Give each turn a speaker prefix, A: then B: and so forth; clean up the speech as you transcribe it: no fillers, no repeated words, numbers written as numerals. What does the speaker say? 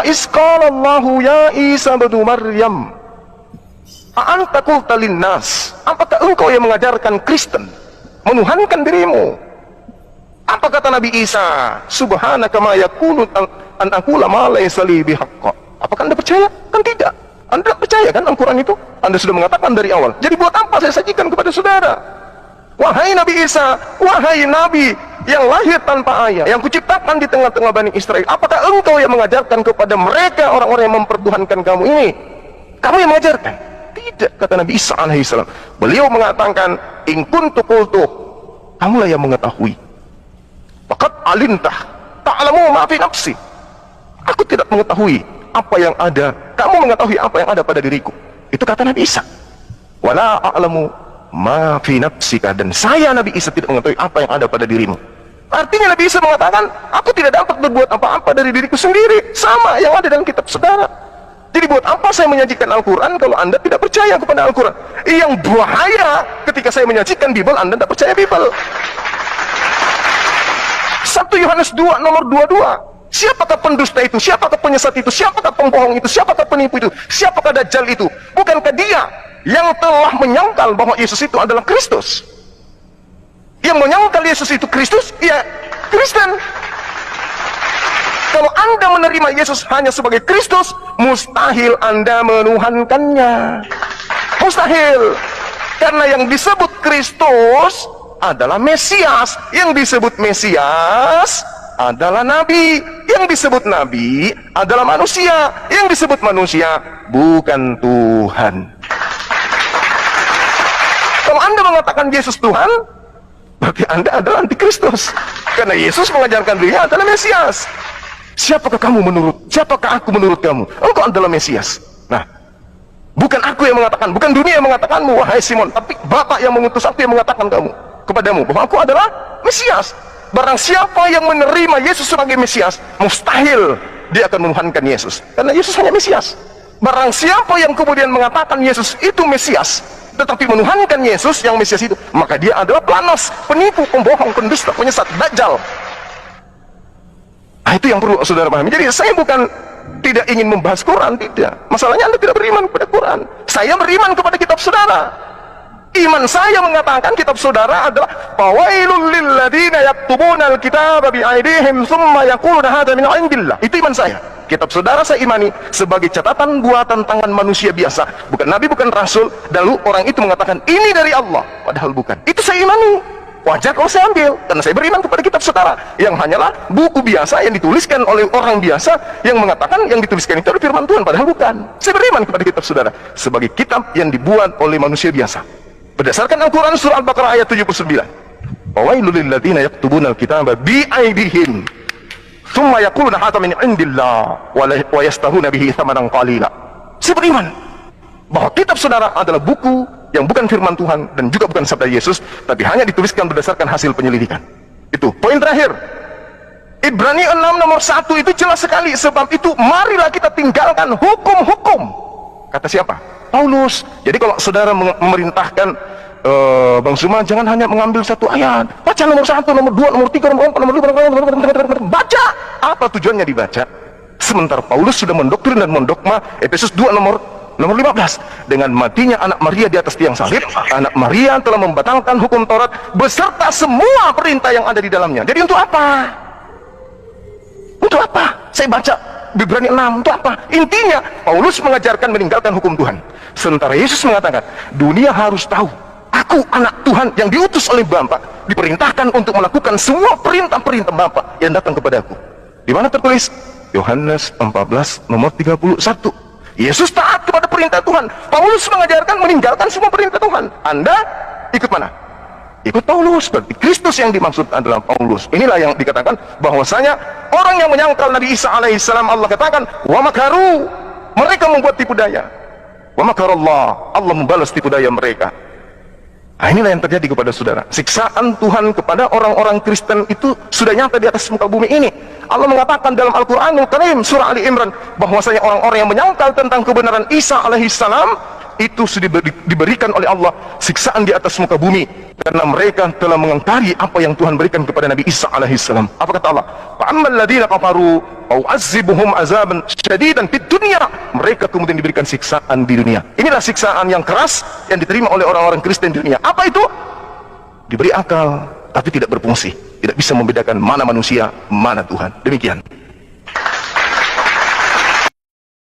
A: wa isqalallahu ya Isa bin Maryam a'anta qulta linnas, apakah engkau yang mengajarkan Kristen menuhankan dirimu? Apa kata Nabi Isa? Subhanaka ma yakunu an aqula ma laysa li bihaqqa. Apakah Anda percaya? Kan tidak. Anda percaya kan Al-Quran itu? Anda sudah mengatakan dari awal. Jadi buat apa saya sajikan kepada saudara? Wahai Nabi Isa, wahai Nabi yang lahir tanpa ayah, yang kuciptakan di tengah-tengah Bani Israel, apakah engkau yang mengajarkan kepada mereka orang-orang yang mempertuhankan kamu ini? Kamu yang mengajarkan? Tidak, kata Nabi Isa alaihissalam. Beliau mengatakan, in kuntu qultu, kamulah yang mengetahui. Faqad alimtah ta'lamu ma fi nafsi. Aku tidak mengetahui apa yang ada, kamu mengetahui apa yang ada pada diriku. Itu kata Nabi Isa. Wala a'lamu ma fi nafsika, dan saya Nabi Isa tidak mengetahui apa yang ada pada dirimu. Artinya Nabi Isa mengatakan, aku tidak dapat berbuat apa-apa dari diriku sendiri, sama yang ada dalam kitab saudara. Jadi buat apa saya menyajikan Al-Quran kalau Anda tidak percaya kepada Al-Quran? Yang bahaya ketika saya menyajikan Bible, Anda tidak percaya Bible. 1 Yohanes 2 nomor 22. Siapakah pendusta itu? Siapakah penyesat itu? Siapakah pembohong itu? Siapakah penipu itu? Siapakah Dajjal itu? Bukankah dia yang telah menyangkal bahwa Yesus itu adalah Kristus? Yang menyangkal Yesus itu Kristus, ya Kristen. Kalau Anda menerima Yesus hanya sebagai Kristus, mustahil Anda menuhankannya. Mustahil. Karena yang disebut Kristus adalah Mesias. Yang disebut Mesias adalah Nabi. Yang disebut Nabi adalah manusia. Yang disebut manusia bukan Tuhan. Kalau Anda mengatakan Yesus Tuhan, berarti Anda adalah antikristus. Karena Yesus mengajarkan dirinya adalah Mesias. Siapakah kamu menurut? Siapakah aku menurut kamu? Engkau adalah Mesias. Nah, bukan aku yang mengatakan, bukan dunia yang mengatakanmu, wahai Simon, tapi Bapa yang mengutus aku yang mengatakan kepadamu bahwa aku adalah Mesias. Barang siapa yang menerima Yesus sebagai Mesias, mustahil dia akan menuhankan Yesus, karena Yesus hanya Mesias. Barang siapa yang kemudian mengatakan Yesus itu Mesias, tetapi menuhankan Yesus yang Mesias itu, maka dia adalah planos, penipu, pembohong, pendusta, penyesat, Dajjal. Nah, itu yang perlu saudara pahami. Jadi saya bukan tidak ingin membahas Quran, tidak. Masalahnya Anda tidak beriman kepada Quran. Saya beriman kepada kitab saudara. Iman saya mengatakan kitab saudara adalah fawailul lil ladzina yaktubuna alkitaba bi aydihim tsumma yaquluna hadza min indillah. Itu iman saya. Kitab saudara saya imani sebagai catatan buatan tangan manusia biasa, bukan nabi, bukan rasul, dan lalu orang itu mengatakan ini dari Allah, padahal bukan. Itu saya imani. Wajar kalau saya ambil, karena saya beriman kepada kitab saudara yang hanyalah buku biasa yang dituliskan oleh orang biasa yang mengatakan yang dituliskan itu adalah firman Tuhan, padahal bukan. Saya beriman kepada kitab saudara sebagai kitab yang dibuat oleh manusia biasa berdasarkan Al-Quran surah Al-Baqarah ayat 79. Wawailul lil ladzina yaktubuna al-kitaba bi aydihim tsumma yaquluna hadza min indillah wa yastahuna bihi thamanan qalila. Saya beriman bahwa kitab saudara adalah buku yang bukan firman Tuhan dan juga bukan sabda Yesus, tapi hanya dituliskan berdasarkan hasil penyelidikan. Itu poin terakhir. Ibrani 6 nomor 1 itu jelas sekali. Sebab itu marilah kita tinggalkan hukum-hukum. Kata siapa? Paulus. Jadi kalau saudara memerintahkan Bang Suma jangan hanya mengambil satu ayat, baca nomor 1, nomor 2, nomor 3, nomor 4, nomor 5, baca. Apa tujuannya dibaca? Sementara Paulus sudah mendoktrin dan mendogma. Efesus 2 nomor 15, dengan matinya anak Maria di atas tiang salib, anak Maria telah membatalkan hukum Taurat beserta semua perintah yang ada di dalamnya. Jadi untuk apa? Untuk apa? Saya baca Ibrani 6, untuk apa? Intinya Paulus mengajarkan meninggalkan hukum Tuhan, sementara Yesus mengatakan dunia harus tahu aku anak Tuhan yang diutus oleh Bapa, diperintahkan untuk melakukan semua perintah-perintah Bapa yang datang kepadaku. Di mana tertulis? Yohanes 14 nomor 31. Yesus taat kepada perintah Tuhan. Paulus mengajarkan meninggalkan semua perintah Tuhan. Anda ikut mana? Ikut Paulus. Berarti Kristus yang dimaksud adalah Paulus. Inilah yang dikatakan bahwasanya orang yang menyangkal Nabi Isa alaihissalam, Allah katakan wa makaru, mereka membuat tipu daya. Wa makarallah, Allah membalas tipu daya mereka. Nah, inilah yang terjadi kepada saudara. Siksaan Tuhan kepada orang-orang Kristen itu sudah nyata di atas muka bumi ini. Allah mengatakan dalam Al-Quran yang Karim surah Ali Imran bahwasanya orang-orang yang menyangkal tentang kebenaran Isa alaihissalam itu sudah diberikan oleh Allah siksaan di atas muka bumi karena mereka telah mengingkari apa yang Tuhan berikan kepada Nabi Isa alaihissalam. Apa kata Allah? Fa'ammal ladzina kafaru fa'u'azzibuhum azaban syadidan fid dunya. Mereka kemudian diberikan siksaan di dunia. Inilah siksaan yang keras yang diterima oleh orang-orang Kristen di dunia. Apa itu? Diberi akal tapi tidak berfungsi, tidak bisa membedakan mana manusia, mana Tuhan. Demikian.